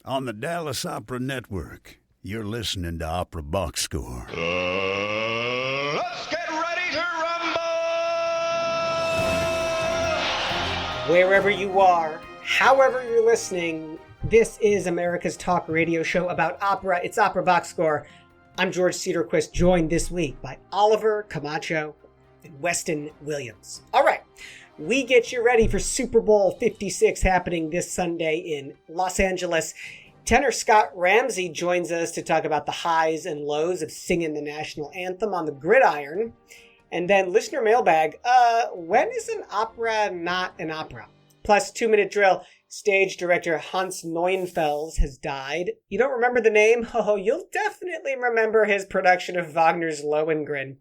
On the Dallas Opera Network, you're listening to Opera Box Score. Let's get ready to rumble! Wherever you are, however you're listening, this is America's talk radio show about opera. It's Opera Box Score. I'm George Cedarquist, joined this week by Oliver Camacho and Weston Williams. All right, we get you ready for Super Bowl 56 happening this Sunday in Los Angeles. Tenor Scott Ramsay joins us to talk about the highs and lows of singing the national anthem on the gridiron. And then Listener Mailbag, when is an opera not an opera? Plus 2-minute drill. Stage director Hans Neuenfels has died. You don't remember the name? Oh, you'll definitely remember his production of Wagner's Lohengrin.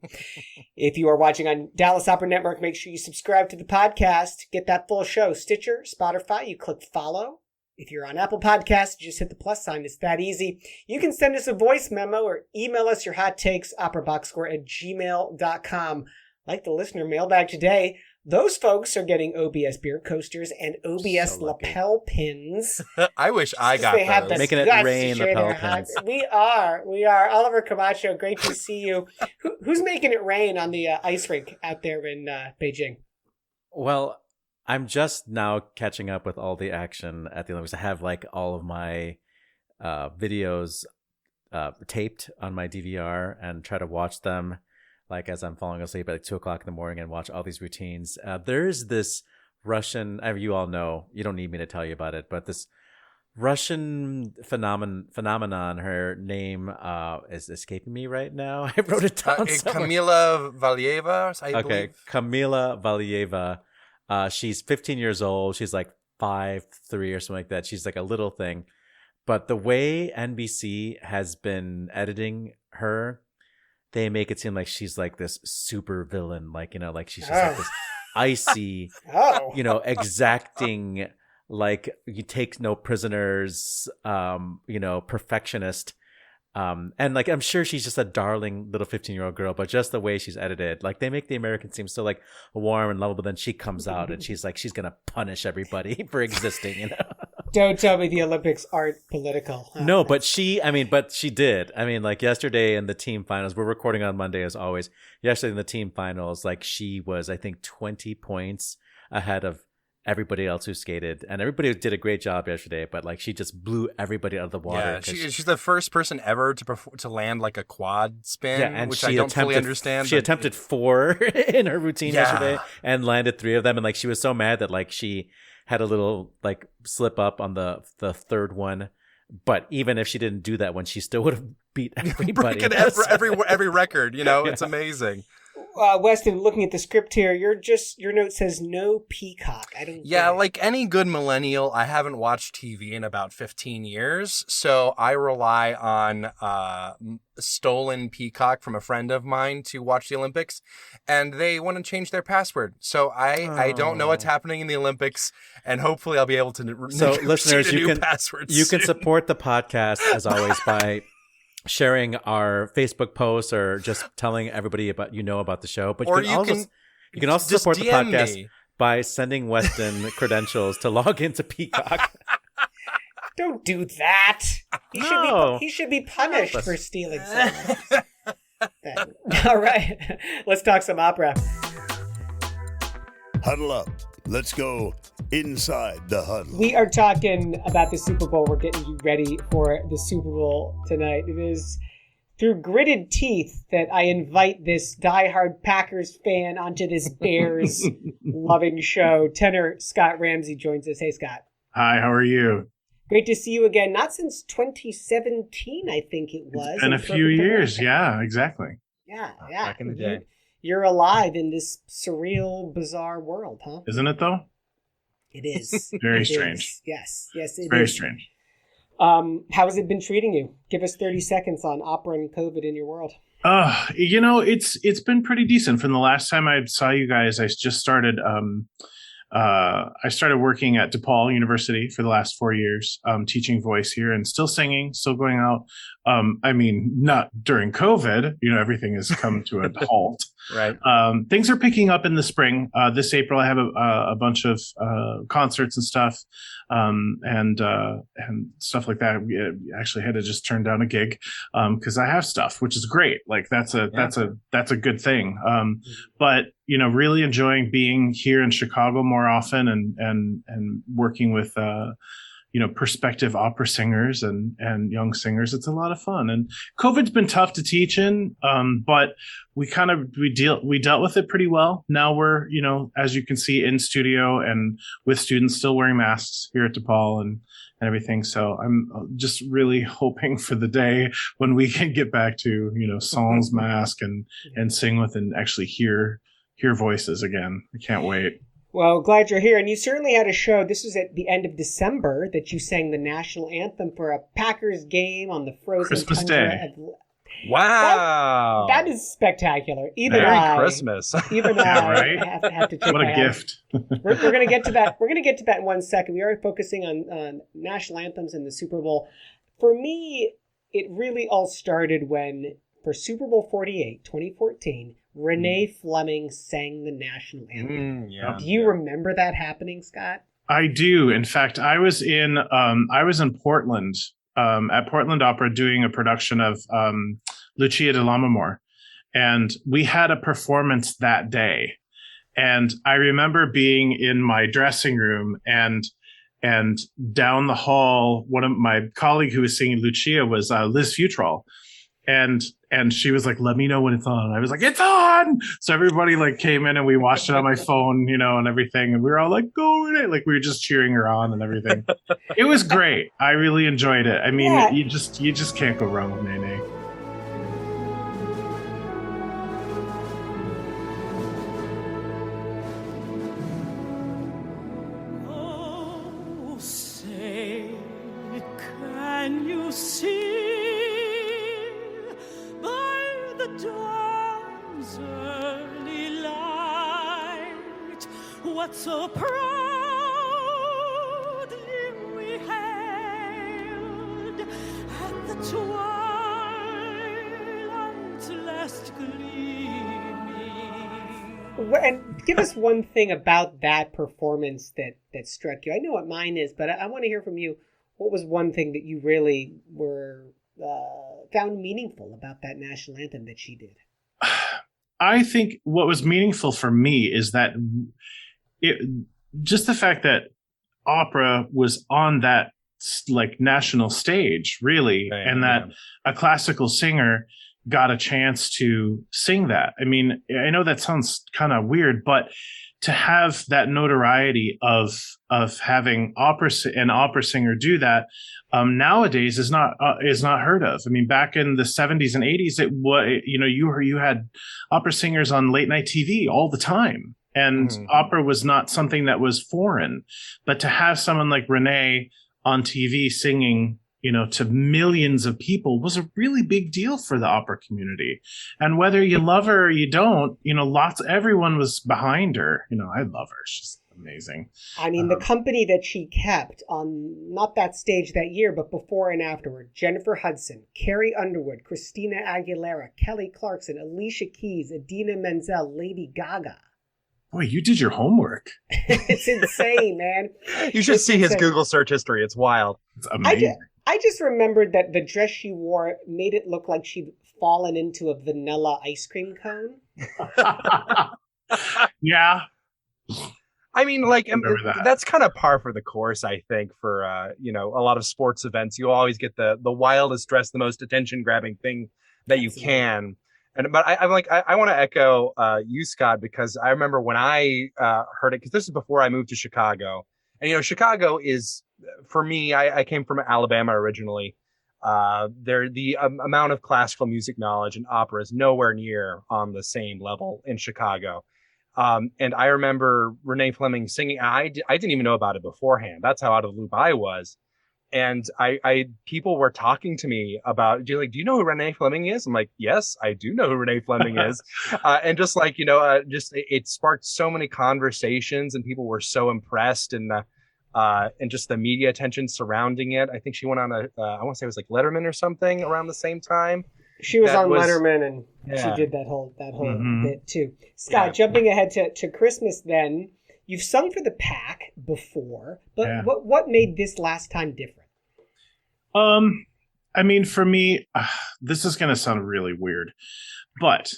If you are watching on Dallas Opera Network, make sure you subscribe to the podcast. Get that full show. Stitcher, Spotify, you click follow. If you're on Apple Podcasts, you just hit the plus sign. It's that easy. You can send us a voice memo or email us your hot takes, operaboxscore@gmail.com. Like the Listener Mailbag today, those folks are getting OBS beer coasters and OBS lapel pins. I wish I got those. Making it rain lapel pins. We are. Oliver Camacho, great to see you. Who's making it rain on the ice rink out there in Beijing? Well, I'm just now catching up with all the action at the Olympics. I have like all of my videos taped on my DVR and try to watch them like as I'm falling asleep at like 2 o'clock in the morning and watch all these routines. There's this Russian, you all know, you don't need me to tell you about it, but this Russian phenomenon, her name is escaping me right now. I wrote it down somewhere. Kamila Valieva, I believe. Kamila Valieva. She's 15 years old. She's like 5'3" or something like that. She's like a little thing. But the way NBC has been editing her, they make it seem like she's like this super villain. Like, like she's just like this icy, exacting, like you take no prisoners, perfectionist. And like I'm sure she's just a darling little 15-year-old girl, but just the way she's edited, like they make the Americans seem so like warm and lovable. Then she comes out and she's like she's gonna punish everybody for existing. Don't tell me the Olympics aren't political. Huh? No, but she did. I mean, like yesterday in the team finals, we're recording on Monday as always. Yesterday in the team finals, like she was, I think, 20 points ahead of everybody else who skated, and everybody did a great job yesterday, but like she just blew everybody out of the water. Yeah, she's the first person ever to land like a quad spin, which I don't fully understand. She attempted 4 in her routine yesterday and landed 3 of them, and like she was so mad that like she had a little like slip up on the third one. But even if she didn't do that one, she still would have beat everybody. Breaking every record, It's amazing. Weston, looking at the script here, your note says no peacock. I don't. Yeah, like any good millennial, I haven't watched TV in about 15 years, so I rely on stolen peacock from a friend of mine to watch the Olympics, and they want to change their password. So I don't know what's happening in the Olympics, and hopefully I'll be able to. So listeners, you can soon. Support the podcast as always by sharing our Facebook posts or just telling everybody about the show. But you can also support the podcast by sending Weston credentials to log into Peacock. Don't do that. He should be punished for stealing something. All right, let's talk some opera. Huddle up. Let's go inside the huddle. We are talking about the Super Bowl. We're getting you ready for the Super Bowl tonight. It is through gritted teeth that I invite this diehard Packers fan onto this Bears loving show. Tenor Scott Ramsay joins us. Hey, Scott. Hi, how are you? Great to see you again. Not since 2017, I think it was. It's been a few years. Yeah, exactly. Yeah. Back in the day. You're alive in this surreal, bizarre world, huh? Isn't it, though? It is. Very strange. Yes, it is. Very strange. How has it been treating you? Give us 30 seconds on opera and COVID in your world. It's been pretty decent. From the last time I saw you guys, I just started I started working at DePaul University for the last 4 years, teaching voice here and still singing, still going out. Not during COVID, everything has come to a halt. Right. Things are picking up in the spring. This April, I have a bunch of concerts and stuff, and stuff like that. We actually had to just turn down a gig because I have stuff, which is great. Like that's a good thing. But really enjoying being here in Chicago more often and working with prospective opera singers and young singers. It's a lot of fun. And COVID's been tough to teach in, but we dealt with it pretty well. Now we're, as you can see, in studio and with students still wearing masks here at DePaul and everything. So I'm just really hoping for the day when we can get back to, sans mask and sing with and actually hear voices again. I can't wait. Well, glad you're here. And you certainly had a show. This was at the end of December that you sang the national anthem for a Packers game on the frozen Christmas tundra Day. Wow. That is spectacular. Merry Christmas. Even right? I have to take What a my gift. We're going to get to that. We're going to get to that in 1 second. We are focusing on national anthems in the Super Bowl. For me, it really all started when, for Super Bowl 48, 2014, Renee Fleming sang the national anthem. Do you remember that happening, Scott? I do. In fact, I was in Portland at Portland Opera doing a production of Lucia de Lammermoor, and we had a performance that day. And I remember being in my dressing room and down the hall, one of my colleague who was singing Lucia was Liz Futrell. And she was like, let me know when it's on. And I was like, it's on. So everybody came in and we watched it on my phone, and everything. And we were all like, go with it. Like we were just cheering her on and everything. It was great. I really enjoyed it. I mean, you just can't go wrong with Nene. Oh, say, can you see? Dawn's early light, what so proudly we hailed at the twilight's last gleaming. And give us one thing about that performance that struck you. I know what mine is, but I want to hear from you. What was one thing that you really were found meaningful about that national anthem that she did? I think what was meaningful for me is that just the fact that opera was on that national stage, really, and that a classical singer got a chance to sing that. I mean, I know that sounds kind of weird, but to have that notoriety of having an opera singer do that nowadays is not heard of. I mean, back in the 70s and 80s, it was you had opera singers on late night TV all the time, and opera was not something that was foreign. But to have someone like Renee on TV singing, to millions of people was a really big deal for the opera community. And whether you love her or you don't, everyone was behind her. I love her. She's amazing. I mean, the company that she kept on not that stage that year, but before and afterward: Jennifer Hudson, Carrie Underwood, Christina Aguilera, Kelly Clarkson, Alicia Keys, Idina Menzel, Lady Gaga. Boy, you did your homework. It's insane, man. You should see his Google search history. It's wild. It's amazing. I just remembered that the dress she wore made it look like she'd fallen into a vanilla ice cream cone. Yeah. I mean, that's kind of par for the course, I think, for, a lot of sports events. You always get the wildest dress, the most attention-grabbing thing that you can. But I want to echo you, Scott, because I remember when I heard it, because this is before I moved to Chicago. And, Chicago is, for me, I came from Alabama originally. The amount of classical music knowledge and opera is nowhere near on the same level in Chicago. And I remember Renee Fleming singing. I didn't even know about it beforehand. That's how out of the loop I was. And people were talking to me about, do you know who Renee Fleming is? I'm like, yes, I do know who Renee Fleming is. And just it sparked so many conversations, and people were so impressed, and just the media attention surrounding it. I think she went on I want to say it was Letterman or something around the same time. She was That on was- Letterman, and she Yeah. did that whole Mhm. bit too. Scott, Yeah. jumping ahead to Christmas, then you've sung for the Pack before, but Yeah. what made this last time different? I mean, for me, this is going to sound really weird, but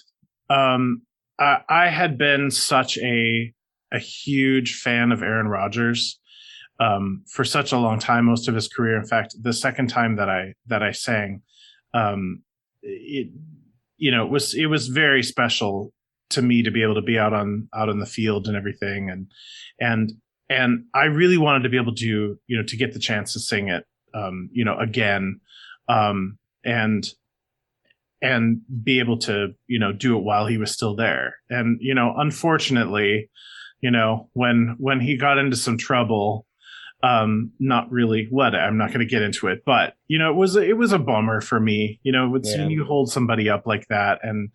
I had been such a huge fan of Aaron Rodgers for such a long time, most of his career. In fact, the second time that I sang, it it was very special to me to be able to be out in the field and everything, and I really wanted to be able to to get the chance to sing it again, and be able to do it while he was still there. And unfortunately, when he got into some trouble, not really what, I'm not going to get into it, but it was a bummer for me, seeing you hold somebody up like that, and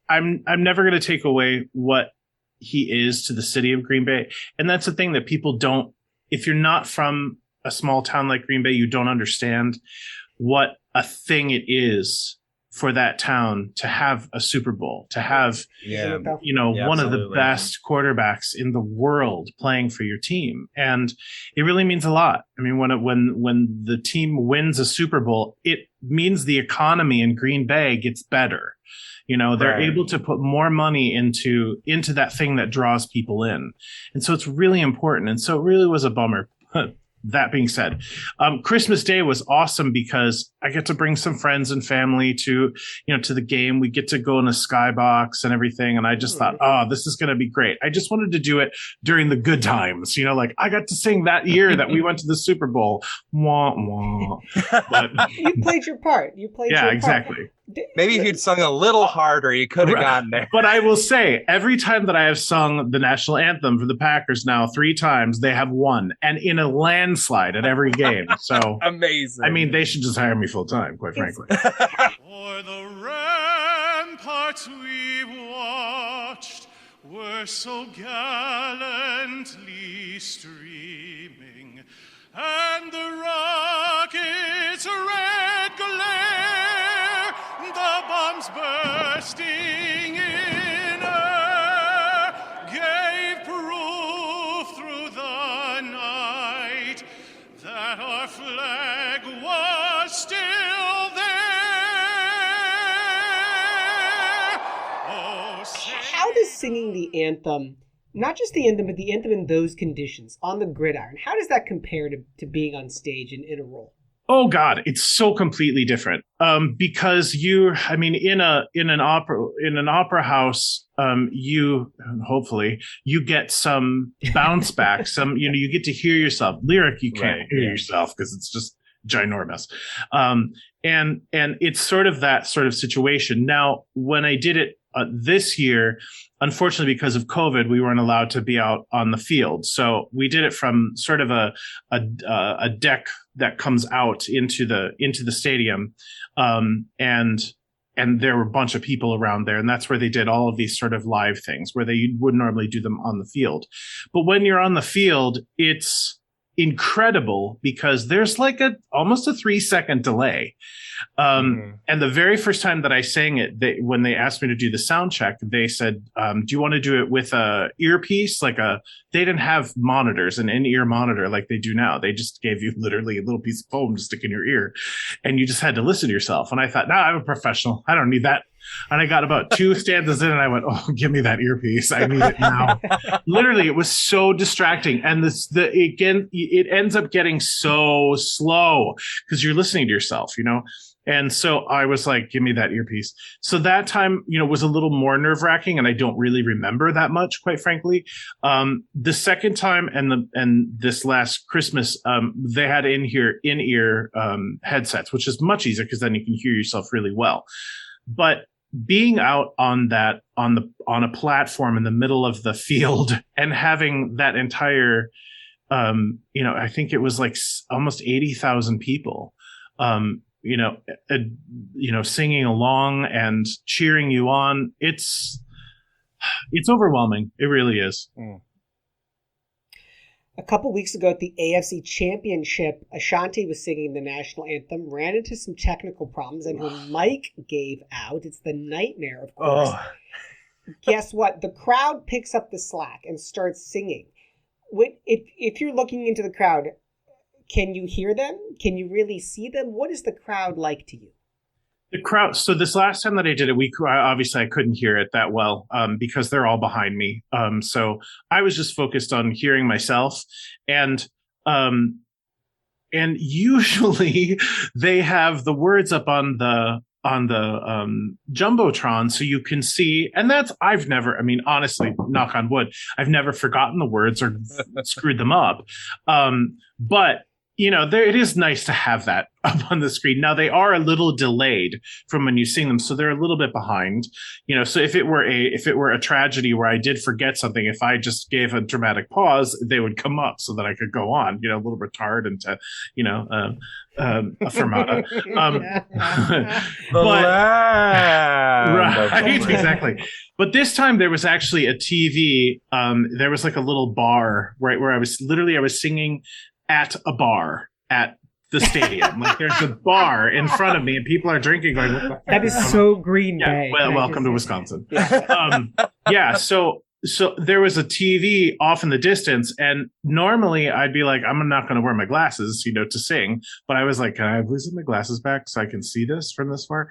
I'm never going to take away what he is to the city of Green Bay. And that's the thing that people don't, if you're not from a small town like Green Bay, you don't understand what a thing it is for that town to have a Super Bowl, to have Yeah. one of the absolutely. best quarterbacks in the world playing for your team. And it really means a lot. I mean, when the team wins a Super Bowl, it means the economy in Green Bay gets better. They're Right. able to put more money into that thing that draws people in. And so it's really important. And so it really was a bummer. That being said, Christmas Day was awesome because I get to bring some friends and family to the game. We get to go in a skybox and everything. And I just thought, oh, this is going to be great. I just wanted to do it during the good times. Like I got to sing that year that we went to the Super Bowl. Wah, wah. But You played your part. You played your yeah, part. exactly. Maybe if you'd sung a little harder, you could have gotten there. But I will say, every time that I have sung the national anthem for the Packers now 3 times, they have won, and in a landslide at every game. So, Amazing. I mean, they should just hire me full time, quite frankly. For the ramparts we've watched were so gallantly streaming, and the rocket's red glare, the bombs bursting in air, gave proof through the night that our flag was still there. Oh, say How does singing the anthem, not just the anthem, but the anthem in those conditions on the gridiron, how does that compare to being on stage in a role? Oh God, it's so completely different. Because in an opera house, you hopefully you get some bounce back, you get to hear yourself. Lyric, you can't Right, hear yeah. yourself because it's just ginormous. And it's sort of that sort of situation. Now, when I did it this year, unfortunately, because of COVID, we weren't allowed to be out on the field. So we did it from sort of a deck that comes out into the stadium, and there were a bunch of people around there, and that's where they did all of these sort of live things where they would normally do them on the field. But when you're on the field, it's incredible because there's like almost a 3-second delay. And the very first time that I sang it, when they asked me to do the sound check, they said, do you want to do it with a earpiece? They didn't have monitors, an in-ear monitor like they do now. They just gave you literally a little piece of foam to stick in your ear, and you just had to listen to yourself. And I thought, I'm a professional. I don't need that. And I got about 2 stanzas in and I went, oh, give me that earpiece. I need it now. Literally, it was so distracting. And it ends up getting so slow because you're listening to yourself, And so I was like, give me that earpiece. So that time, was a little more nerve wracking, and I don't really remember that much, quite frankly. The second time and this last Christmas, they had in-ear headsets, which is much easier because then you can hear yourself really well. But being out on a platform in the middle of the field and having that entire, I think it was like almost 80,000 people, singing along and cheering you on. It's overwhelming. It really is. A couple weeks ago at the AFC Championship, Ashanti was singing the national anthem, ran into some technical problems, and her mic gave out. It's the nightmare, of course. Oh. Guess what? The crowd picks up the slack and starts singing. If you're looking into the crowd, can you hear them? Can you really see them? What is the crowd like to you? The crowd. So this last time that I did it, obviously I couldn't hear it that well because they're all behind me. So I was just focused on hearing myself, and usually they have the words up on the jumbotron, so you can see. And honestly, knock on wood, I've never forgotten the words or screwed them up. But it is nice to have that up on the screen. Now they are a little delayed from when you sing them, so they're a little bit behind. So if it were a tragedy where I did forget something, if I just gave a dramatic pause, they would come up so that I could go on. A little retard into a fermata. Right, exactly. But this time there was actually a TV. There was like a little bar where I was singing at a bar at the stadium. Like there's a bar in front of me and people are drinking. Going, what the heck? That is so Green Bay. Well, welcome to Wisconsin. Yeah. So there was a TV off in the distance, and normally I'd be like, I'm not going to wear my glasses, to sing. But I was like, can I please have my glasses back so I can see this from this far?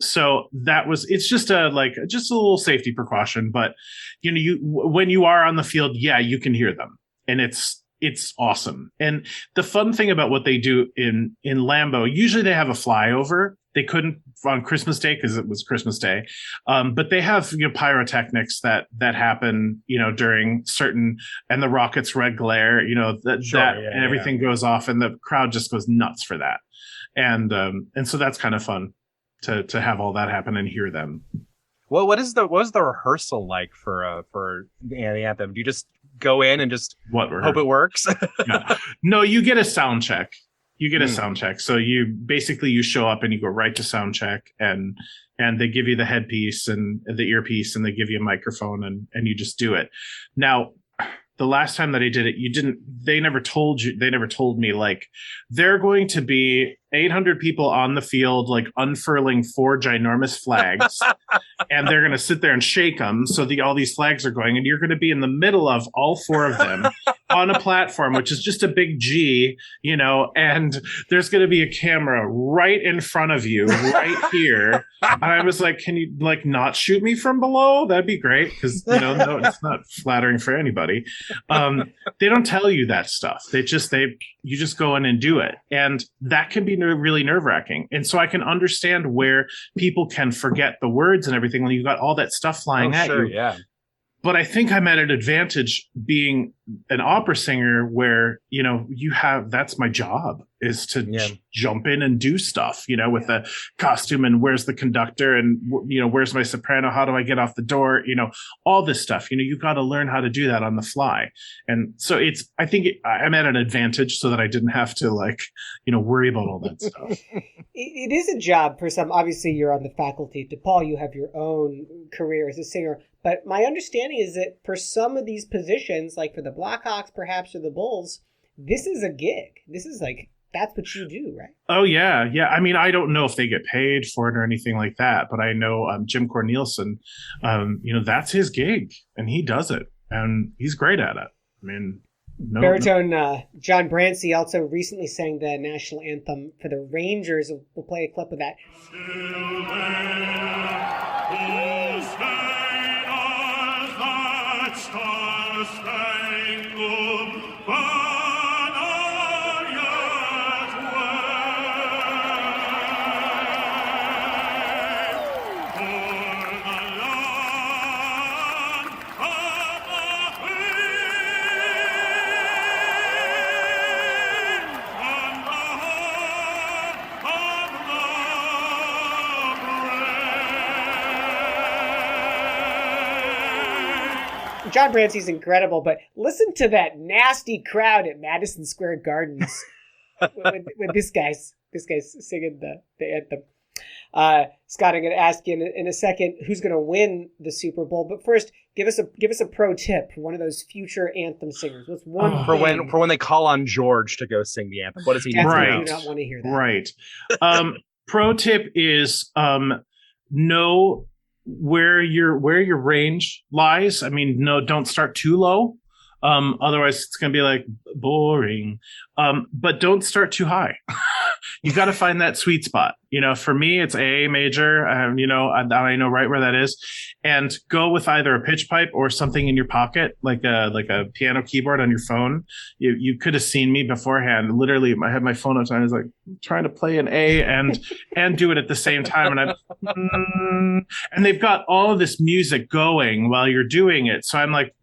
So it's just a little safety precaution. But when you are on the field, you can hear them, and it's awesome. And the fun thing about what they do in Lambeau, usually they have a flyover. They couldn't on Christmas Day because it was Christmas Day. But they have pyrotechnics that happen, during certain, and the rockets red glare, and everything goes off and the crowd just goes nuts for that. And so that's kind of fun to have all that happen and hear them. Well, what was the rehearsal like for the anthem? Do you just go in and just hope it works? No, you get a sound check. So you show up and you go right to sound check, and they give you the headpiece and the earpiece, and they give you a microphone, and you just do it. Now, the last time that I did it, they never told me, like, there are going to be 800 people on the field, like unfurling 4 ginormous flags, and they're going to sit there and shake them. So all these flags are going, and you're going to be in the middle of all 4 of them on a platform, which is just a big G, and there's going to be a camera right in front of you right here. And I was like, can you not shoot me from below? That'd be great. Cause no, it's not flattering for anybody. They don't tell you that stuff. You just go in and do it. And that can be really nerve-wracking. And so I can understand where people can forget the words and everything when you've got all that stuff flying at you. Yeah. But I think I'm at an advantage being an opera singer where, that's my job, is to jump in and do stuff, with the costume, and where's the conductor, and, where's my soprano? How do I get off the door? All this stuff, you got to learn how to do that on the fly. And so I think I'm at an advantage so that I didn't have to worry about all that stuff. It is a job for some. Obviously, you're on the faculty at DePaul. You have your own career as a singer. But my understanding is that for some of these positions, like for the Blackhawks, perhaps, or the Bulls, this is a gig. This is that's what you do, right? Oh, yeah. Yeah. I mean, I don't know if they get paid for it or anything like that, but I know Jim Cornelison, that's his gig, and he does it, and he's great at it. I mean, baritone John Ramsay also recently sang the national anthem for the Rangers. We'll play a clip of that. John Ramsay's incredible, but listen to that nasty crowd at Madison Square Gardens with this guy's singing the anthem. Scott, I'm going to ask you in a second who's going to win the Super Bowl. But first, give us a pro tip for one of those future anthem singers. What's one for thing? when they call on George to go sing the anthem? What does he need to I do? do not want to hear that. Right. Pro tip is know where your range lies. I mean, no, don't start too low. Otherwise it's going to be like boring. But don't start too high. You got to find that sweet spot. For me, it's A major. I know right where that is, and go with either a pitch pipe or something in your pocket, like a piano keyboard on your phone. You could have seen me beforehand. Literally, I had my phone up, and I was like trying to play an A and do it at the same time, and they've got all of this music going while you're doing it. So I'm like,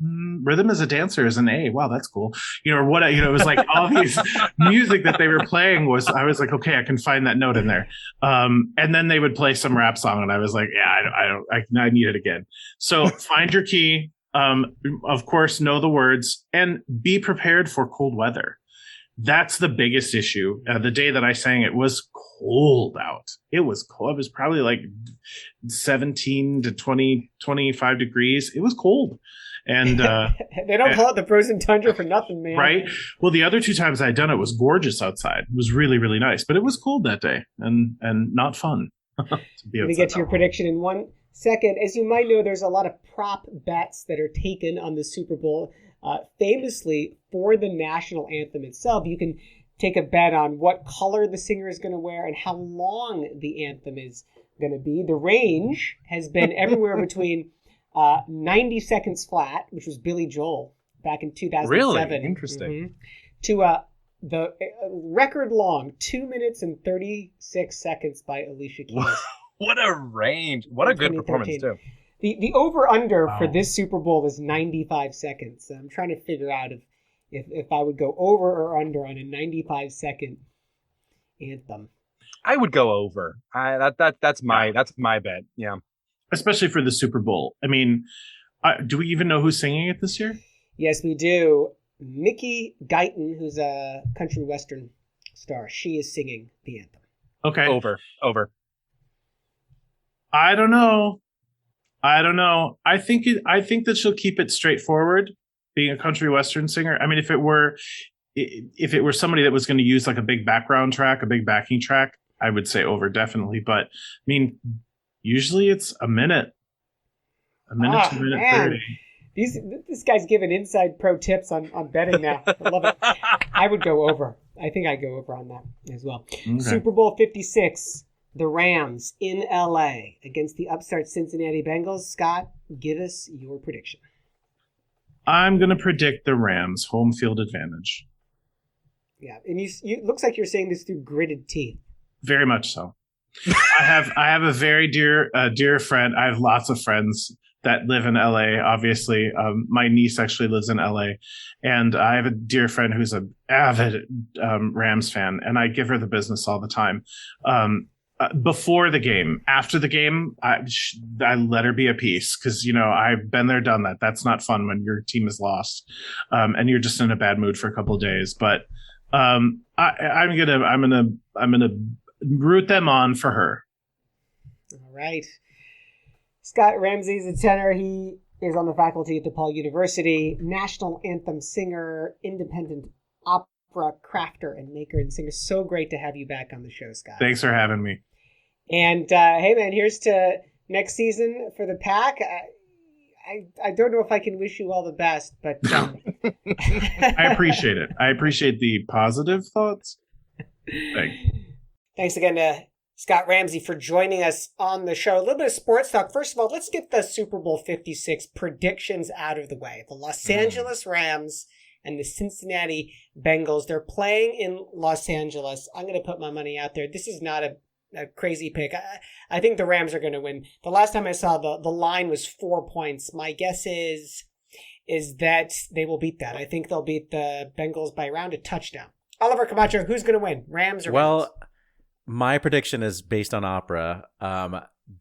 rhythm as a dancer is an A. Wow, that's cool. It was like all these music that they were playing I was like, okay, I can find that note in there. And then they would play some rap song, and I was like, yeah, I need it again. So find your key. Of course, know the words and be prepared for cold weather. That's the biggest issue. The day that I sang, it was cold out. It was cold. It was probably like 17 to 20, 25 degrees. It was cold. And they don't call it the frozen tundra for nothing, man. Right. Well, the other 2 times I'd done it was gorgeous outside. It was really, really nice, but it was cold that day and not fun. to be Let me get to your prediction in 1 second. As you might know, there's a lot of prop bets that are taken on the Super Bowl. Famously, for the national anthem itself, you can take a bet on what color the singer is going to wear and how long the anthem is going to be. The range has been everywhere between 90 seconds flat, which was Billy Joel back in 2007. Really? Interesting. To the record long 2 minutes and 36 seconds by Alicia Keys. What a range. What a good performance, too. The over-under for this Super Bowl is 95 seconds. I'm trying to figure out if I would go over or under on a 95-second anthem. I would go over. That's my bet. Yeah. Especially for the Super Bowl. I mean, do we even know who's singing it this year? Yes, we do. Mickey Guyton, who's a country western star, she is singing the anthem. Okay. Over. I don't know. I think that she'll keep it straightforward, being a country western singer. I mean, if it were somebody that was going to use like a big background track, a big backing track, I would say over definitely. But I mean, usually it's a minute to a minute 30. This guy's giving inside pro tips on betting now. I love it. I would go over. I think I'd go over on that as well. Okay. Super Bowl 56, the Rams in LA against the upstart Cincinnati Bengals. Scott, give us your prediction. I'm going to predict the Rams home field advantage. Yeah, and you looks like you're saying this through gritted teeth. Very much so. I have a very dear friend. I have lots of friends that live in LA. Obviously, my niece actually lives in LA, and I have a dear friend who's an avid Rams fan, and I give her the business all the time. Before the game, after the game, I let her be a piece because I've been there, done that. That's not fun when your team is lost, and you're just in a bad mood for a couple of days. But I'm gonna root them on for her. All right. Scott Ramsay is a tenor. He is on the faculty at DePaul University, national anthem singer, independent opera crafter and maker and singer. So great to have you back on the show, Scott. Thanks for having me. And hey, man, here's to next season for the Pack. I don't know if I can wish you all the best, but I appreciate it. I appreciate the positive thoughts. Thanks again to Scott Ramsay for joining us on the show. A little bit of sports talk. First of all, let's get the Super Bowl 56 predictions out of the way. The Los Angeles Rams and the Cincinnati Bengals. They're playing in Los Angeles. I'm going to put my money out there. This is not a crazy pick. I think the Rams are going to win. The last time I saw the line was 4 points. My guess is that they will beat that. I think they'll beat the Bengals by around a touchdown. Oliver Camacho, who's going to win? Rams or Rams? My prediction is based on opera.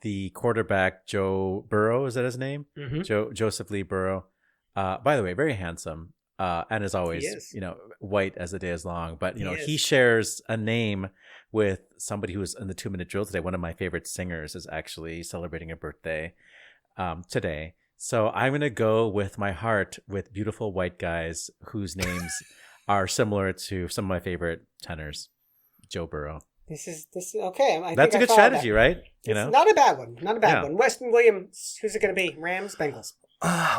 The quarterback, Joe Burrow, is that his name? Mm-hmm. Joseph Lee Burrow. By the way, very handsome. And as always, white as the day is long. But, he shares a name with somebody who was in the 2-minute drill today. One of my favorite singers is actually celebrating a birthday today. So I'm going to go with my heart with beautiful white guys whose names are similar to some of my favorite tenors. Joe Burrow. This is okay. That's a good strategy, right? You know, not a bad one. Not a bad one. Weston Williams. Who's it going to be? Rams, Bengals.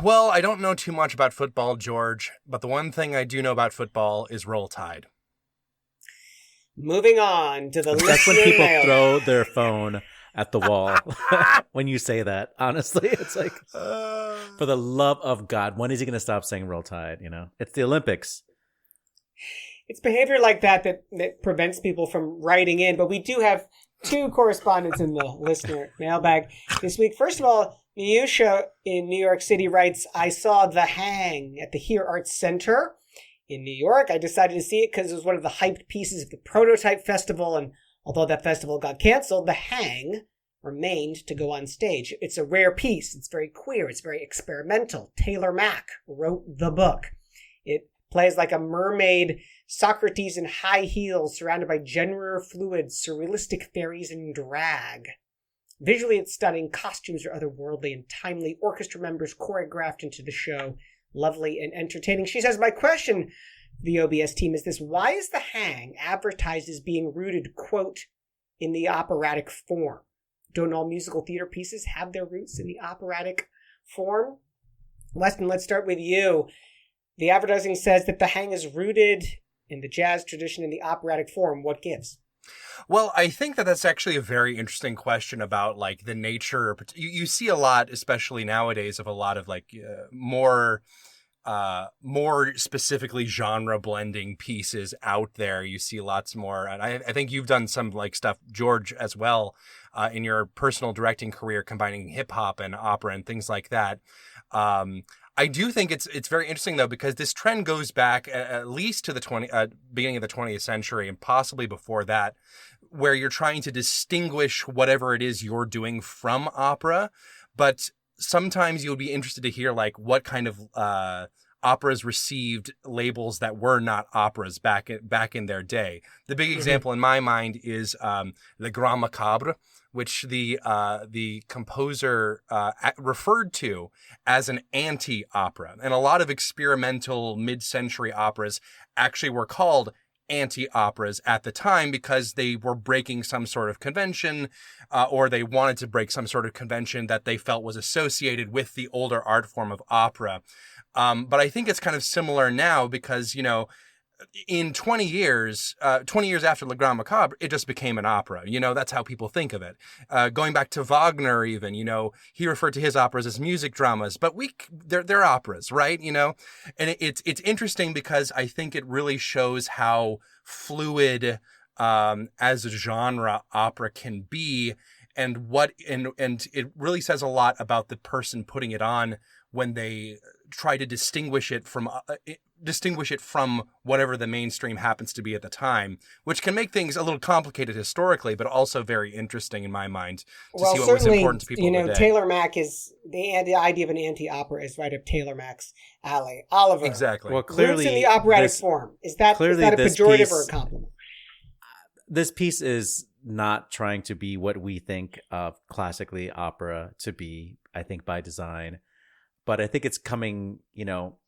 Well, I don't know too much about football, George, but the one thing I do know about football is Roll Tide. Moving on to the list. That's when people throw their phone at the wall when you say that. Honestly, it's like, for the love of God, when is he going to stop saying Roll Tide? You know, it's the Olympics. It's behavior like that prevents people from writing in, but we do have two correspondents in the listener mailbag this week. First of all, Miusha in New York City writes, I saw The Hang at the Here Arts Center in New York. I decided to see it because it was one of the hyped pieces of the Prototype Festival, and although that festival got canceled, The Hang remained to go on stage. It's a rare piece. It's very queer. It's very experimental. Taylor Mack wrote the book. It plays like a mermaid Socrates in high heels surrounded by gender fluid, surrealistic fairies in drag. Visually, it's stunning. Costumes are otherworldly and timely. Orchestra members choreographed into the show. Lovely and entertaining. She says, my question to the OBS team is this. Why is The Hang advertised as being rooted, quote, in the operatic form? Don't all musical theater pieces have their roots in the operatic form? Weston, let's start with you. The advertising says that The Hang is rooted in the jazz tradition in the operatic form. What gives? Well, I think that that's actually a very interesting question about like the nature. You see a lot, especially nowadays, of a lot of like more specifically genre blending pieces out there. You see lots more, and I think you've done some like stuff, George, as well, in your personal directing career, combining hip hop and opera and things like that. I do think it's very interesting though, because this trend goes back at least to the beginning of the 20th century and possibly before that, where you're trying to distinguish whatever it is you're doing from opera. But sometimes you'll be interested to hear like what kind of operas received labels that were not operas back in their day. The big example in my mind is Le Grand Macabre, which the composer referred to as an anti-opera. And a lot of experimental mid-century operas actually were called anti-operas at the time because they were breaking some sort of convention, or they wanted to break some sort of convention that they felt was associated with the older art form of opera. But I think it's kind of similar now because, you know, in 20 years after Le Grand Macabre, it just became an opera. You know, that's how people think of it. Going back to Wagner even, you know, he referred to his operas as music dramas, but they're operas, right? You know, and it's interesting because I think it really shows how fluid as a genre opera can be, and it really says a lot about the person putting it on when they try to distinguish it from whatever the mainstream happens to be at the time, which can make things a little complicated historically, but also very interesting in my mind to see what was important to people. You know, Taylor Mack is the idea of an anti-opera is right up Taylor Mack's alley. Oliver, exactly. Well, clearly, roots in the operatic form. Is that a pejorative or a compliment? This piece is not trying to be what we think of classically opera to be, I think, by design. But I think it's coming, you know,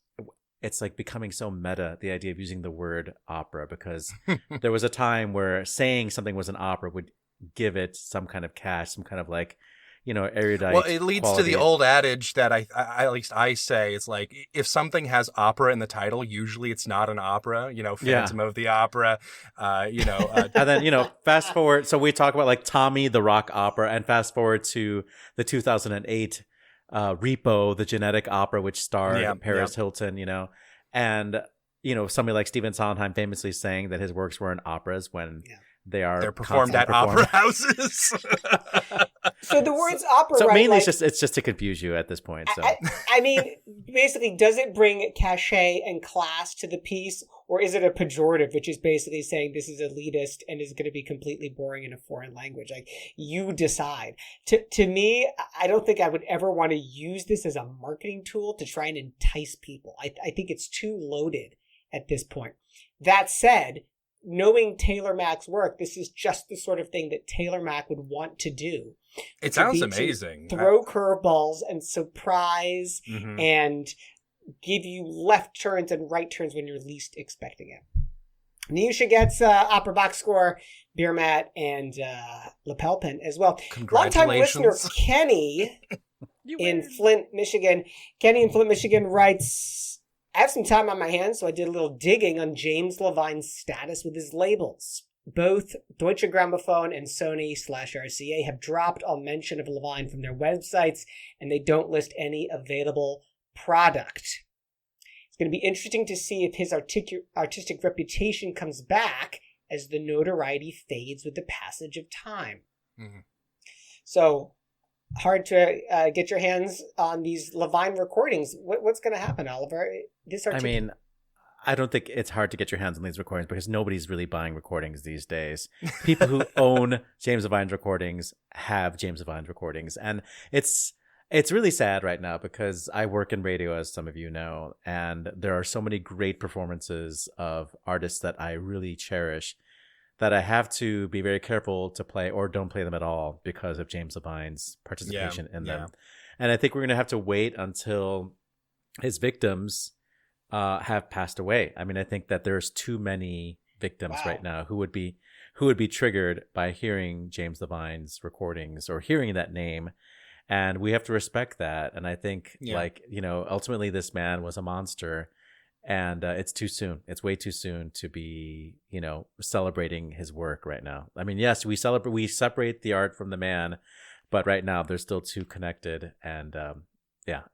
it's like becoming so meta, the idea of using the word opera, because there was a time where saying something was an opera would give it some kind of cash, some kind of like, you know, erudite. Well, it leads quality. to the old adage that I at least I say, it's like, if something has opera in the title, usually it's not an opera, you know, Phantom of the Opera, you know. And then, you know, fast forward. So we talk about like Tommy, the rock opera, and fast forward to the 2008 Repo, the genetic opera, which starred Paris Hilton, you know, and, you know, somebody like Stephen Sondheim famously saying that his works were in operas when they're performed at opera houses. So the words opera, so right, mainly like, it's just to confuse you at this point. So I mean, basically, does it bring cachet and class to the piece, or is it a pejorative, which is basically saying this is elitist and is going to be completely boring in a foreign language? Like, you decide. To me, I don't think I would ever want to use this as a marketing tool to try and entice people. I think it's too loaded at this point. That said, knowing Taylor Mack's work, this is just the sort of thing that Taylor Mack would want to do. It sounds amazing. Throw curveballs and surprise and give you left turns and right turns when you're least expecting it. Niusha gets Opera Box Score, beer mat, and lapel pin as well. Longtime listener Kenny in Flint, Michigan. Kenny in Flint, Michigan writes, I have some time on my hands, so I did a little digging on James Levine's status with his labels. Both Deutsche Grammophon and Sony/RCA have dropped all mention of Levine from their websites, and they don't list any available product. It's going to be interesting to see if his artistic reputation comes back as the notoriety fades with the passage of time. Mm-hmm. So, hard to get your hands on these Levine recordings. What's going to happen, Oliver? I don't think it's hard to get your hands on these recordings because nobody's really buying recordings these days. People who own James Levine's recordings have James Levine's recordings. And it's really sad right now because I work in radio, as some of you know, and there are so many great performances of artists that I really cherish that I have to be very careful to play or don't play them at all because of James Levine's participation in them. And I think we're going to have to wait until his victims have passed away. I mean, I think that there's too many victims right now who would be triggered by hearing James Levine's recordings or hearing that name, and we have to respect that. And I think, ultimately, this man was a monster, and it's too soon. It's way too soon to be, celebrating his work right now. I mean, yes, we separate the art from the man, but right now they're still too connected, and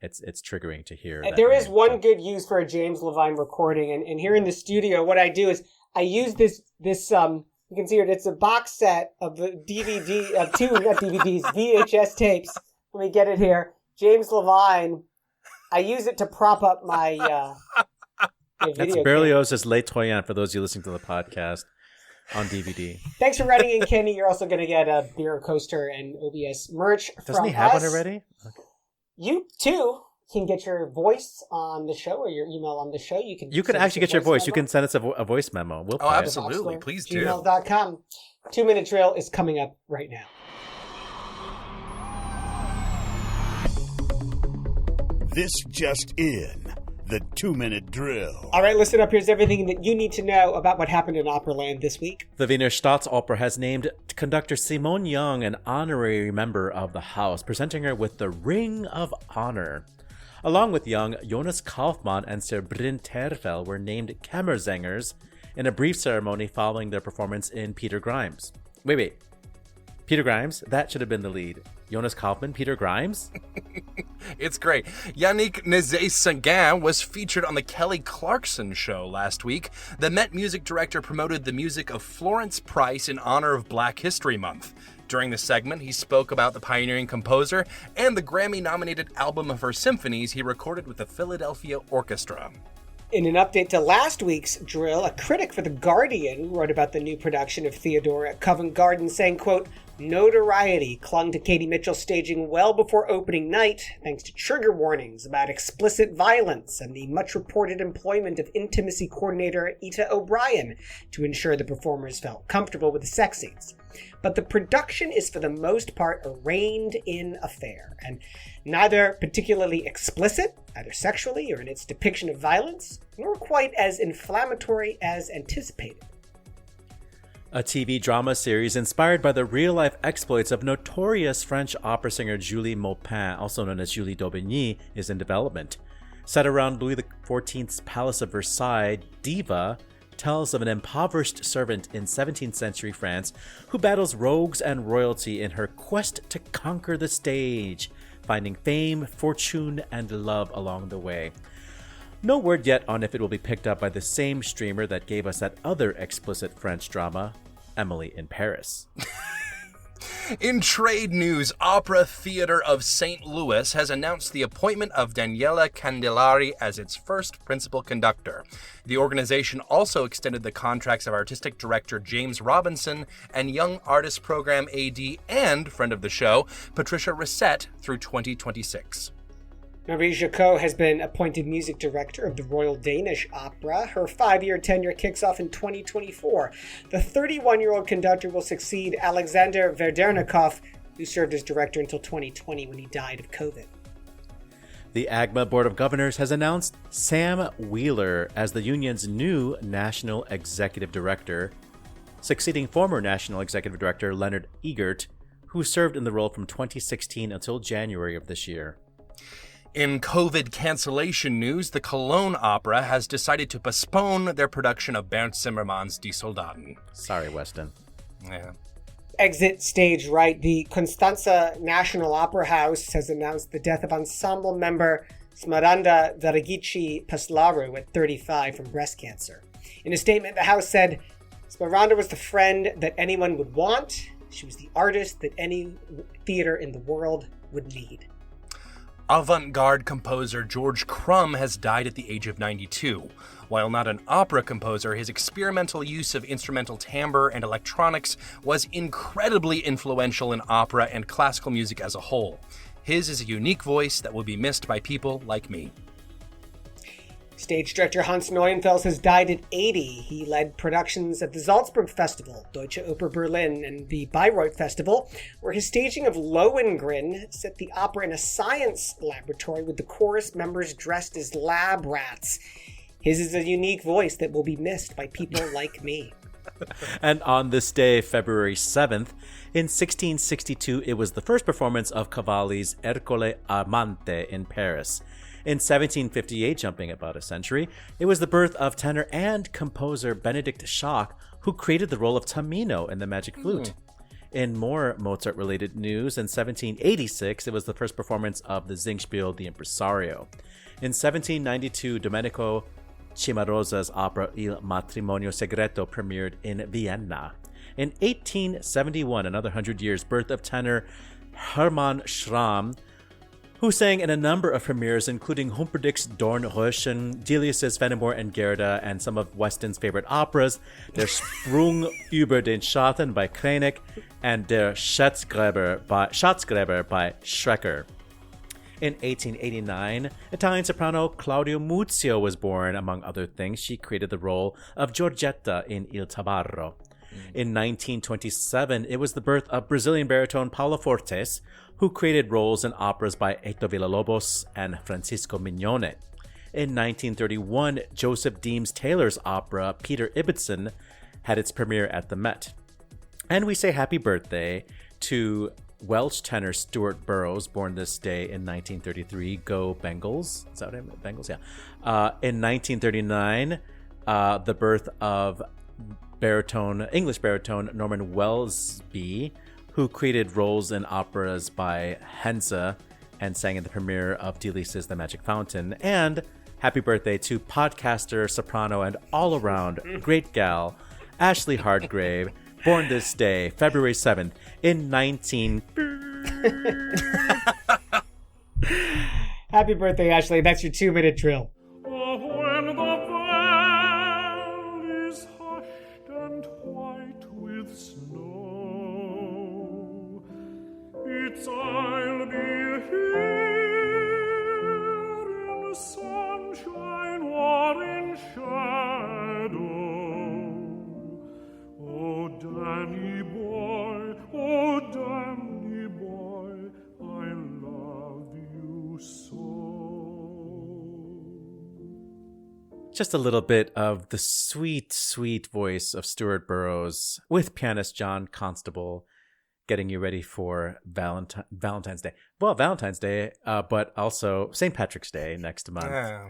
it's triggering to hear. There is one good use for a James Levine recording, and here in the studio, what I do is I use this you can see it. It's a box set of the DVD of two, not DVDs, VHS tapes. Let me get it here. James Levine. I use it to prop up my That's video. Berlioz's Les Toyants for those of you listening to the podcast on DVD. Thanks for writing in, Kenny. You're also going to get a beer coaster and OBS merch from us. Doesn't he have one already? Okay. You, too, can get your voice on the show or your email on the show. You can actually get your voice. Memo. You can send us a voice memo. We'll play absolutely. Please do. Gmail.com. 2-minute drill is coming up right now. This just in. The 2-minute drill. All right, listen up. Here's everything that you need to know about what happened in Operaland this week. The Wiener Staatsoper has named conductor Simone Young an honorary member of the House, presenting her with the Ring of Honor. Along with Young, Jonas Kaufmann and Sir Bryn Terfel were named Kammersängers in a brief ceremony following their performance in Peter Grimes. Wait. Peter Grimes? That should have been the lead. Jonas Kaufmann, Peter Grimes? It's great. Yannick Nézet-Séguin was featured on the Kelly Clarkson Show last week. The Met music director promoted the music of Florence Price in honor of Black History Month. During the segment, he spoke about the pioneering composer and the Grammy-nominated album of her symphonies he recorded with the Philadelphia Orchestra. In an update to last week's drill, a critic for The Guardian wrote about the new production of Theodore at Covent Garden, saying, quote, notoriety clung to Katie Mitchell's staging well before opening night, thanks to trigger warnings about explicit violence and the much-reported employment of intimacy coordinator Ita O'Brien to ensure the performers felt comfortable with the sex scenes. But the production is for the most part a reined-in affair, and neither particularly explicit, either sexually or in its depiction of violence, nor quite as inflammatory as anticipated. A TV drama series inspired by the real-life exploits of notorious French opera singer Julie Maupin, also known as Julie d'Aubigny, is in development. Set around Louis XIV's Palace of Versailles, Diva tells of an impoverished servant in 17th century France who battles rogues and royalty in her quest to conquer the stage, finding fame, fortune, and love along the way. No word yet on if it will be picked up by the same streamer that gave us that other explicit French drama, Emily in Paris. In trade news, Opera Theatre of St. Louis has announced the appointment of Daniela Candelari as its first principal conductor. The organization also extended the contracts of artistic director James Robinson and Young Artist Program AD and friend of the show, Patricia Rissette, through 2026. Marie Jacot has been appointed music director of the Royal Danish Opera. Her 5-year tenure kicks off in 2024. The 31-year-old conductor will succeed Alexander Verdernikov, who served as director until 2020 when he died of COVID. The AGMA Board of Governors has announced Sam Wheeler as the union's new National Executive Director, succeeding former National Executive Director Leonard Egert, who served in the role from 2016 until January of this year. In COVID cancellation news, the Cologne Opera has decided to postpone their production of Bernd Zimmermann's Die Soldaten. Sorry, Weston. Yeah. Exit stage right. The Constanza National Opera House has announced the death of ensemble member Smaranda Daragici Paslaru at 35 from breast cancer. In a statement, the house said, Smaranda was the friend that anyone would want. She was the artist that any theater in the world would need. Avant-garde composer George Crumb has died at the age of 92. While not an opera composer, his experimental use of instrumental timbre and electronics was incredibly influential in opera and classical music as a whole. His is a unique voice that will be missed by people like me. Stage director Hans Neuenfels has died at 80. He led productions at the Salzburg Festival, Deutsche Oper Berlin, and the Bayreuth Festival, where his staging of Lohengrin set the opera in a science laboratory with the chorus members dressed as lab rats. His is a unique voice that will be missed by people like me. And on this day, February 7th, in 1662, it was the first performance of Cavalli's Ercole Amante in Paris. In 1758, jumping about a century, it was the birth of tenor and composer Benedict Schack, who created the role of Tamino in The Magic Flute. In more Mozart-related news, in 1786, it was the first performance of the Singspiel The Impresario. In 1792, Domenico Cimarosa's opera Il Matrimonio Segreto premiered in Vienna. In 1871, another 100 years, birth of tenor Hermann Schramm, who sang in a number of premieres, including Humperdinck's Dornröschen, Delius's Fenimore and Gerda, and some of Weston's favorite operas, Der Sprung über den Schatten by Kreinig, and Der Schatzgräber by Schrecker. In 1889, Italian soprano Claudio Muzio was born. Among other things, she created the role of Giorgetta in Il Tabarro. In 1927, it was the birth of Brazilian baritone Paulo Fortes, who created roles in operas by Eto Villa-Lobos and Francisco Mignone. In 1931, Joseph Deems Taylor's opera Peter Ibbotson had its premiere at the Met. And we say happy birthday to Welsh tenor Stuart Burrows, born this day in 1933. Go Bengals. Is that what I meant? Bengals, yeah. In 1939, the birth of English baritone Norman Wellesby, who created roles in operas by Henze and sang in the premiere of Delius's The Magic Fountain. And happy birthday to podcaster, soprano, and all-around great gal, Ashley Hardgrave, born this day, February 7th, in 19... Happy birthday, Ashley. That's your 2-minute drill. When the vale is hushed and white with snow, it's I'll be here in the sunshine or in shadow. Oh, Danny boy, I love you so. Just a little bit of the sweet, sweet voice of Stuart Burrows with pianist John Constable getting you ready for Valentine's Day. Well, Valentine's Day, but also St. Patrick's Day next month. Yeah.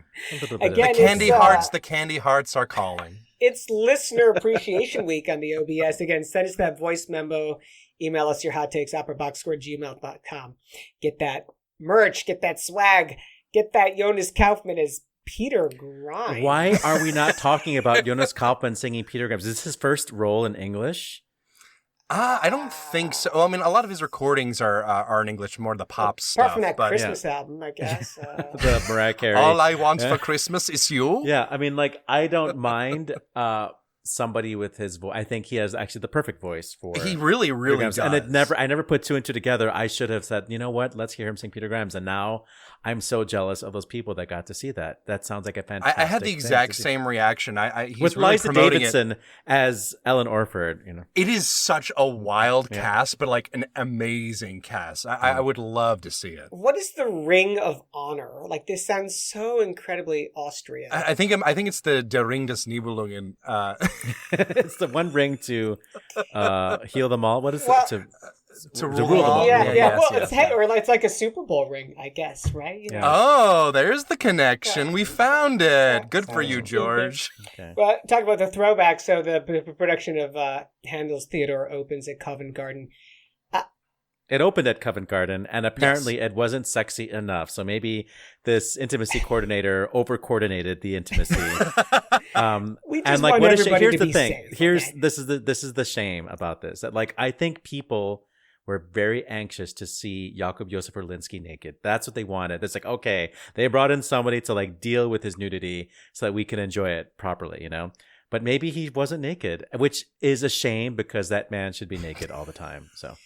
Again, The candy hearts are calling. It's Listener Appreciation Week on the OBS. Again, send us that voice memo. Email us your hot takes, operaboxscore@gmail.com. Get that merch, get that swag, get that Jonas Kaufman as Peter Grimes. Why are we not talking about Jonas Kaufman singing Peter Grimes? Is this his first role in English? I don't think so. Well, I mean, a lot of his recordings are in English, more the pop stuff. Apart from that but Christmas album, I guess. The Mariah Carey. All I Want for Christmas is You. Yeah, I mean, like, I don't mind somebody with his voice. I think he has actually the perfect voice for. He really, really does. And I never put two and two together. I should have said, you know what? Let's hear him sing Peter Grimes. And now I'm so jealous of those people that got to see that. That sounds like a fantastic. I had the exact same reaction. He's with really Liza Davidson as Ellen Orford. It is such a wild cast, but like an amazing cast. I would love to see it. What is the Ring of Honor? Like, this sounds so incredibly Austrian. I think it's the Der Ring des Nibelungen. It's the one ring to heal them all. What is it? To rule them all. Yeah. Yes. It's like a Super Bowl ring, I guess, right? Yeah. Oh, there's the connection. We found it. Good for you, George. Okay. Well, talk about the throwback. So the production of Handel's Theodore opens at Covent Garden. It opened at Covent Garden, and apparently it wasn't sexy enough. So maybe this intimacy coordinator over-coordinated the intimacy. We just and like, want what everybody here's to the be thing. safe, This is the shame about this. That like I think people were very anxious to see Jakub Josef Orlinski naked. That's what they wanted. It's like, okay, they brought in somebody to like deal with his nudity so that we can enjoy it properly, But maybe he wasn't naked, which is a shame because that man should be naked all the time. So.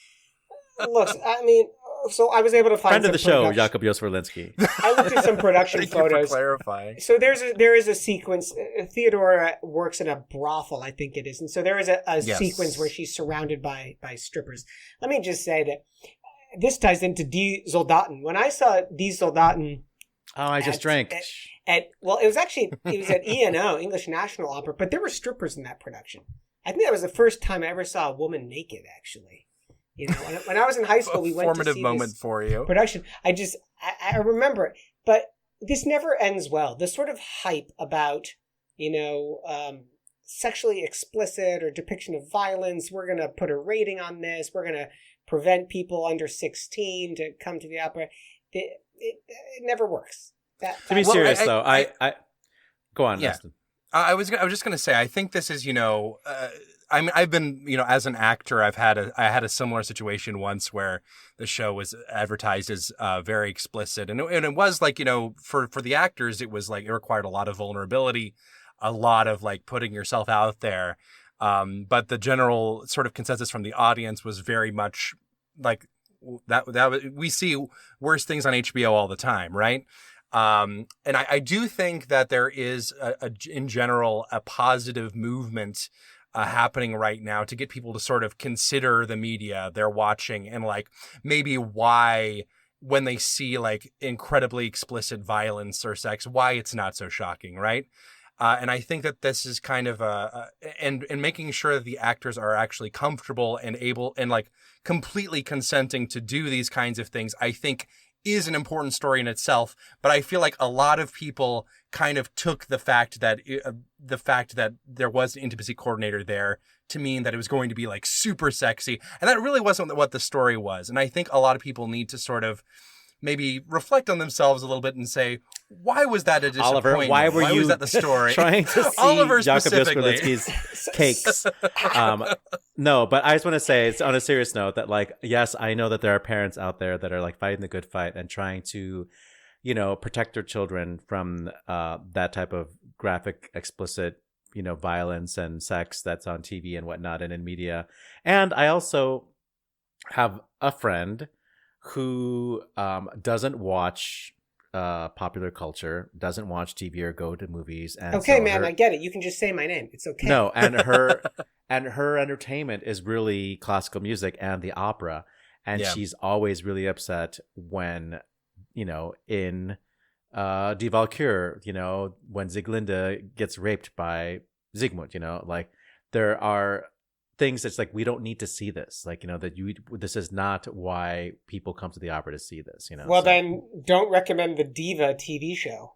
Look, I mean, so I was able to find friend of the show, production. Jakub Josef Orlinski. I looked at some production Thank photos. you for clarifying. So there is a sequence. Theodora works in a brothel, I think it is, and so there is a sequence where she's surrounded by strippers. Let me just say that this ties into Die Soldaten. When I saw Die Soldaten, I just drank. It was at ENO, English National Opera, but there were strippers in that production. I think that was the first time I ever saw a woman naked, actually. When I was in high school, we went to see formative moment this for you. production. I remember it, but this never ends well. The sort of hype about, sexually explicit or depiction of violence. We're going to put a rating on this. We're going to prevent people under 16 to come to the opera. It never works. To be serious, though, I go on, yeah. Austin. I was just going to say, I think this is, I've been, as an actor, I had a similar situation once where the show was advertised as very explicit, and it was like, for the actors, it was like it required a lot of vulnerability, a lot of like putting yourself out there, but the general sort of consensus from the audience was very much like that we see worse things on HBO all the time, right? And I do think that there is in general a positive movement happening right now to get people to sort of consider the media they're watching and like maybe why when they see like incredibly explicit violence or sex, why it's not so shocking, right? And I think that this is kind of and making sure that the actors are actually comfortable and able and like completely consenting to do these kinds of things, I think is an important story in itself. But I feel like a lot of people kind of took the fact that there was an intimacy coordinator there to mean that it was going to be like super sexy. And that really wasn't what the story was. And I think a lot of people need to sort of maybe reflect on themselves a little bit and say, why was that a disappointment? Oliver, why was that the story? Trying to see Oliver Jakub specifically. Josef cakes. No, but I just want to say, it's on a serious note, that like, yes, I know that there are parents out there that are like fighting the good fight and trying to, protect their children from that type of graphic, explicit, violence and sex that's on TV and whatnot and in media. And I also have a friend who doesn't watch popular culture, doesn't watch TV or go to movies. And okay, so man, I get it. You can just say my name. It's okay. No, and her entertainment is really classical music and the opera. And she's always really upset when, in Die Walküre, when Sieglinde gets raped by Siegmund, like there are things that's like, we don't need to see this, like, this is not why people come to the opera to see this, Well, then don't recommend the Diva TV show.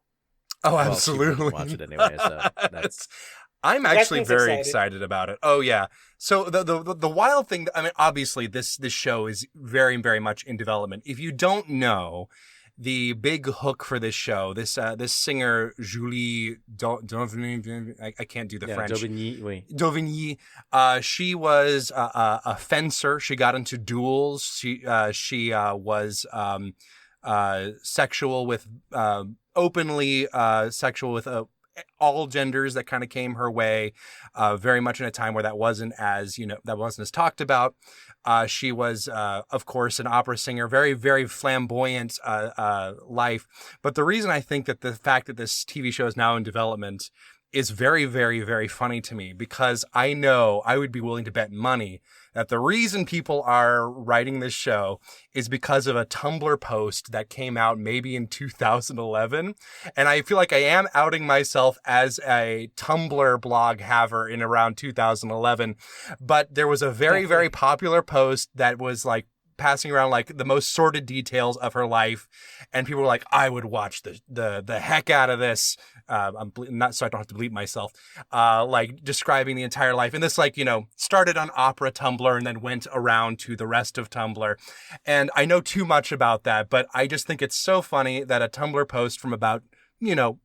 Oh, Well, absolutely. watch it anyway, so that's... I'm actually very excited about it. Oh yeah. So the wild thing, I mean, obviously this show is very, very much in development. If you don't know, the big hook for this show, this singer Julie Dauvigny, I can't do the French. Dauvigny. She was a fencer. She got into duels. She was sexual with openly sexual with all genders that kind of came her way, very much in a time where that wasn't as talked about. She was, of course, an opera singer, very, very flamboyant life. But the reason I think that the fact that this TV show is now in development is very, very, very funny to me, because I know I would be willing to bet money that the reason people are writing this show is because of a Tumblr post that came out maybe in 2011. And I feel like I am outing myself as a Tumblr blog haver in around 2011. But there was a very, very popular post that was like passing around like the most sordid details of her life, and people were like, I would watch the heck out of this. Not so I don't have to bleep myself. Like describing the entire life, and this started on Opera Tumblr and then went around to the rest of Tumblr. And I know too much about that, but I just think it's so funny that a Tumblr post from about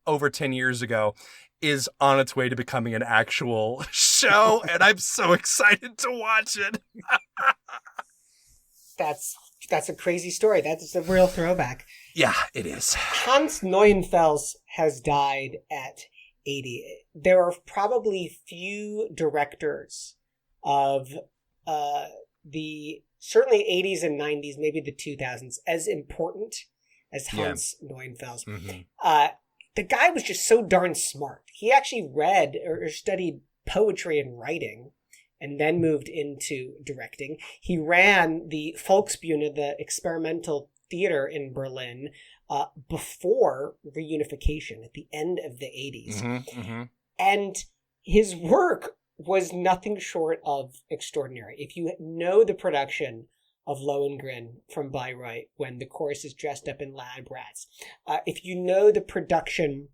over 10 years ago is on its way to becoming an actual show, and I'm so excited to watch it. That's a crazy story. That's a real throwback. Yeah, it is. Hans Neuenfels has died at 80. There are probably few directors of the certainly 80s and 90s, maybe the 2000s, as important as Hans Neuenfels. Mm-hmm. The guy was just so darn smart. He actually read or studied poetry and writing, and then moved into directing. He ran the Volksbühne, the experimental theater in Berlin, before reunification at the end of the 80s. Mm-hmm, mm-hmm. And his work was nothing short of extraordinary. If you know the production of Lohengrin from Bayreuth, when the chorus is dressed up in lab rats, if you know the production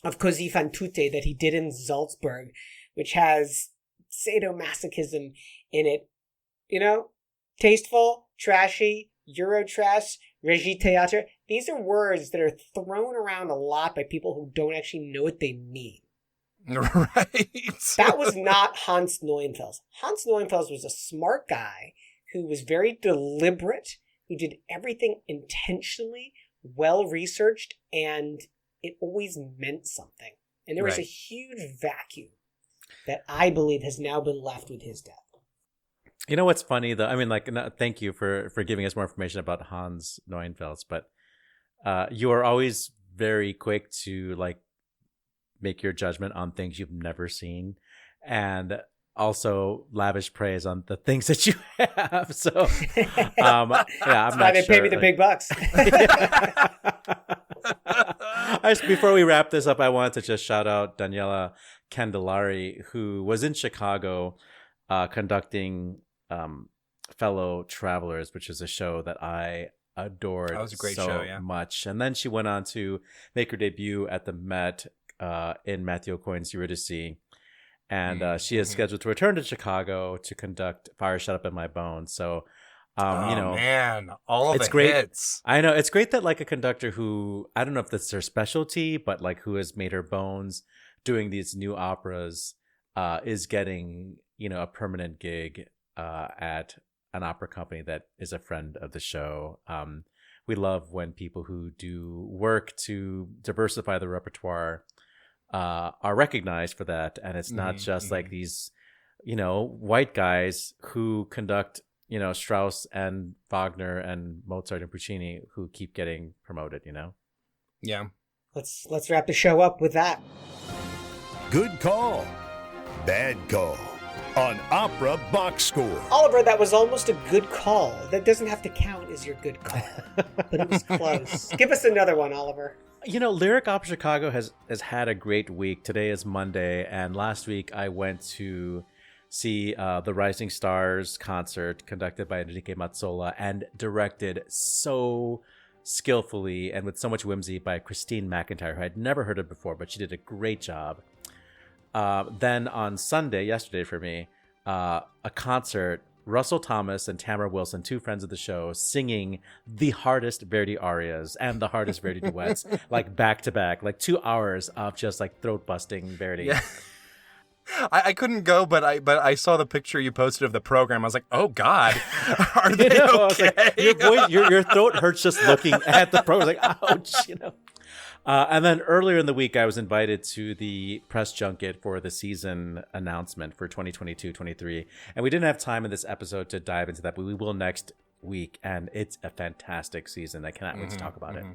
of Così fan tutte that he did in Salzburg, which has sadomasochism in it, tasteful, trashy, Eurotrash, Regie Theater. These are words that are thrown around a lot by people who don't actually know what they mean. Right. That was not Hans Neuenfels. Hans Neuenfels was a smart guy who was very deliberate, who did everything intentionally, well-researched, and it always meant something. And there was a huge vacuum that I believe has now been left with his death. You know what's funny though? I mean, thank you for giving us more information about Hans Neuenfels, but you are always very quick to make your judgment on things you've never seen, and also lavish praise on the things that you have. So, I'm not why they pay me the big bucks. Before we wrap this up, I wanted to just shout out Daniela Candelari, who was in Chicago conducting Fellow Travelers, which is a show that I adored. That was a great show, much. And then she went on to make her debut at the Met in Matthew O'Coin's Eurydice. And she is scheduled to return to Chicago to conduct Fire Shut Up in My Bones. So, man, all of it's the great. hits. I know. It's great that a conductor who, I don't know if that's their specialty, but who has made her bones doing these new operas is getting, a permanent gig at an opera company that is a friend of the show. We love when people who do work to diversify the repertoire are recognized for that, and it's not just these white guys who conduct Strauss and Wagner and Mozart and Puccini who keep getting promoted. Yeah. Let's wrap the show up with that. Good call, bad call on Opera Box Score. Oliver, that was almost a good call. That doesn't have to count as your good call, but it was close. Give us another one, Oliver. Lyric Opera Chicago has had a great week. Today is Monday, and last week I went to see the Rising Stars concert conducted by Enrique Mazzola and directed so skillfully and with so much whimsy by Christine McIntyre, who I'd never heard of before, but she did a great job. Then on Sunday, yesterday for me, a concert, Russell Thomas and Tamara Wilson, two friends of the show, singing the hardest Verdi arias and the hardest Verdi duets, back to back, 2 hours of just throat busting Verdi. Yeah. I couldn't go, but I saw the picture you posted of the program. I was like, oh God, are they okay? Your throat hurts just looking at the program. Ouch, And then earlier in the week, I was invited to the press junket for the season announcement for 2022-23. And we didn't have time in this episode to dive into that, but we will next week. And it's a fantastic season. I cannot wait to talk about it.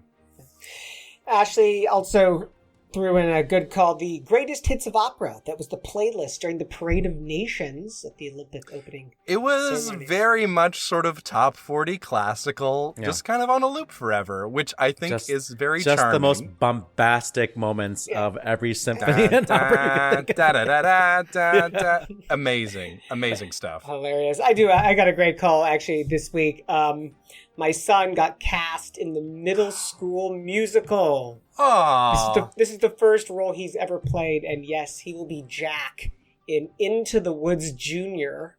Ashley also threw in a good call, the greatest hits of opera. That was the playlist during the Parade of Nations at the Olympic opening. It was ceremony. very much sort of top 40 classical, just kind of on a loop forever, which I think is very just charming. The most bombastic moments of every symphony Da, and opera. da, da, da, da, da, da. Amazing stuff. Hilarious. I got a great call actually this week. My son got cast in the middle school musical. Aww. This is the first role he's ever played, and yes, he will be Jack in Into the Woods Junior.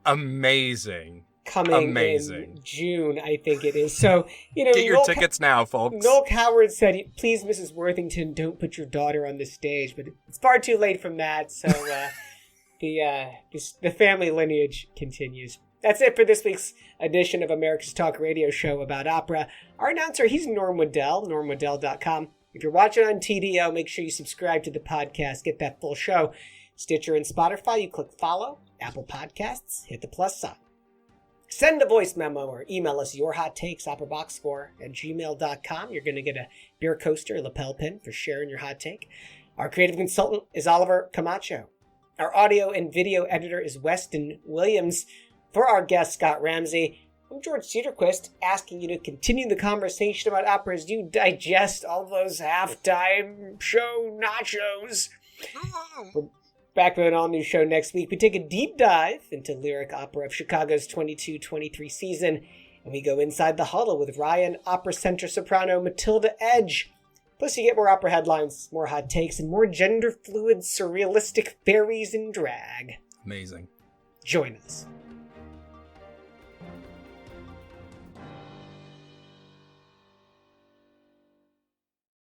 Amazing. Coming in June, I think it is. So, get your tickets now, folks. Noel Coward said, "Please, Mrs. Worthington, don't put your daughter on the stage," but it's far too late from that. So the family lineage continues. That's it for this week's edition of America's Talk Radio Show about opera. Our announcer, he's Norm Waddell, normwaddell.com. If you're watching on TDO, make sure you subscribe to the podcast, get that full show. Stitcher and Spotify, you click follow. Apple Podcasts, hit the plus sign. Send a voice memo or email us your hot takes, operaboxscore@gmail.com. You're going to get a beer coaster, lapel pin for sharing your hot take. Our creative consultant is Oliver Camacho. Our audio and video editor is Weston Williams. For our guest, Scott Ramsay, I'm George Cedarquist, asking you to continue the conversation about opera as you digest all those halftime show nachos. We're back with an all-new show next week. We take a deep dive into lyric opera of Chicago's 22-23 season, and we go inside the huddle with Ryan Opera Center soprano Matilda Edge. Plus, you get more opera headlines, more hot takes, and more gender-fluid, surrealistic fairies in drag. Amazing. Join us.